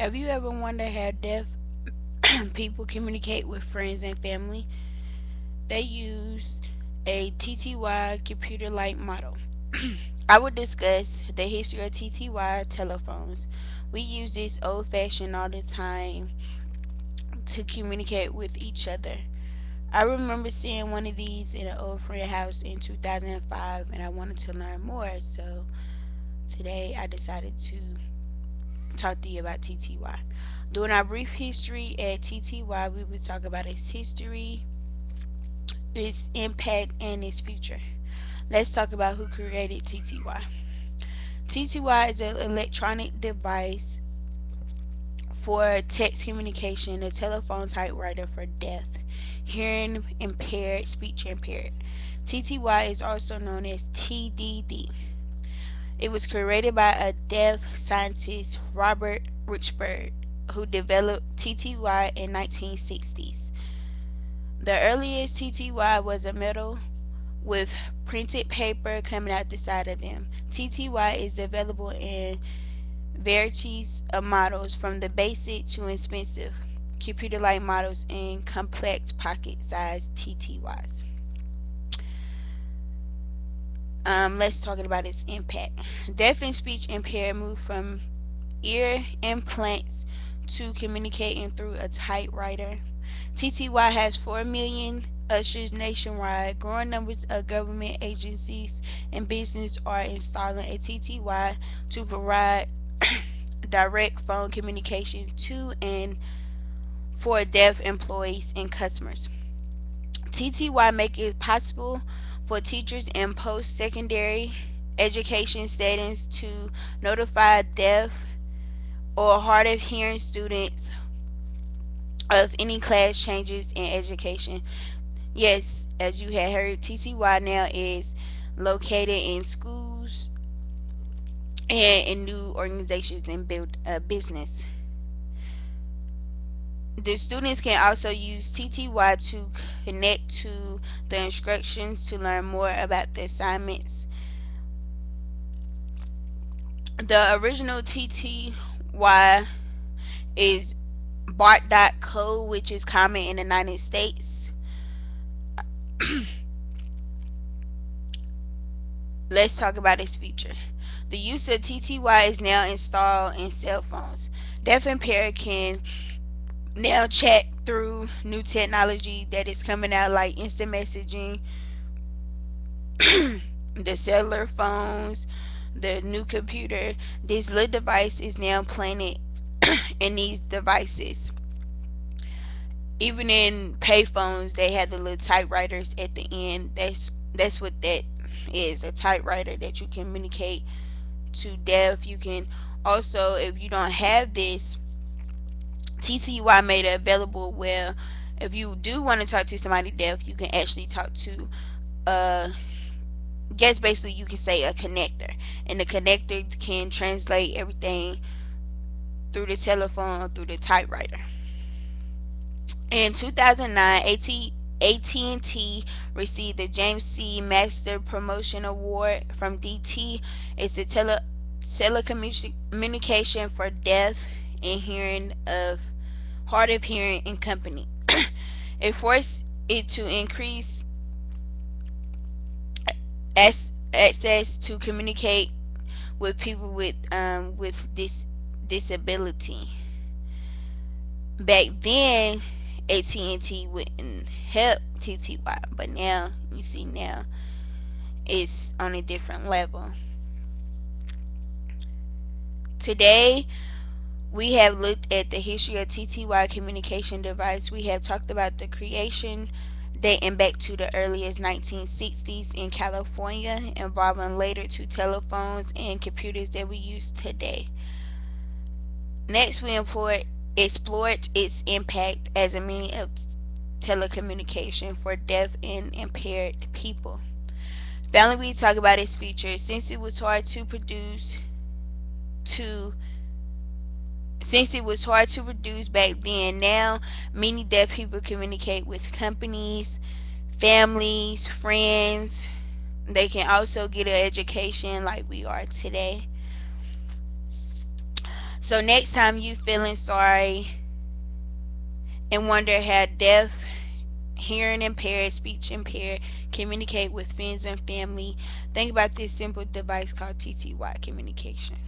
Have you ever wondered how deaf people communicate with friends and family? They use a TTY computer like model. I will discuss the history of TTY telephones. We use this old fashioned all the time to communicate with each other. I remember seeing one of these in an old friend house in 2005 and I wanted to learn more. So today I decided to talk to you about TTY. During our brief history at TTY, we will talk about its history, its impact, and its future. Let's talk about who created TTY. TTY is an electronic device for text communication, a telephone typewriter for deaf, hearing impaired, speech impaired. TTY is also known as TDD. It was created by a deaf scientist, Robert Richburg, who developed TTY in 1960s. The earliest TTY was a metal with printed paper coming out the side of them. TTY is available in varieties of models from the basic to expensive computer-like models and complex pocket-sized TTYs. Let's talk about its impact. Deaf and speech impaired moved from ear implants to communicating through a typewriter. TTY has 4 million ushers nationwide. Growing numbers of government agencies and business are installing a TTY to provide direct phone communication to and for deaf employees and customers. TTY make it possible for teachers in post-secondary education settings to notify deaf or hard of hearing students of any class changes in education. Yes, as you had heard, TTY now is located in schools and in new organizations and build a business. The students can also use TTY to connect to the instructions to learn more about the assignments. The original TTY is BART.co, which is common in the United States. Let's talk about its feature. The use of TTY is now installed in cell phones. Deaf impaired can now chat through new technology that is coming out like instant messaging, the cellular phones, the new computer. This little device is now planted in these devices. Even in payphones, they have the little typewriters at the end. That's what that is, a typewriter that you communicate to deaf. You can also, if you don't have this, TTY made it available where if you do want to talk to somebody deaf, you can actually talk to guess basically you can say a connector, and the connector can translate everything through the telephone or through the typewriter. In 2009, AT&T received the James C. Master Promotion Award from DT. It's a telecommunication for deaf and hearing of hard of hearing and company. It forced it to increase access to communicate with people with this disability. Back then, AT&T wouldn't help TTY, but now you see now it's on a different level. Today, we have looked at the history of TTY communication device. We have talked about the creation dating back to the earliest 1960s in California, involving later to telephones and computers that we use today. Next, we explored its impact as a means of telecommunication for deaf and impaired people. Finally, we talk about its features. To since it was hard to produce back then, now many deaf people communicate with companies, families, friends. They can also get an education like we are today. So next time you feeling sorry and wonder how deaf, hearing impaired, speech impaired communicate with friends and family, think about this simple device called TTY Communication.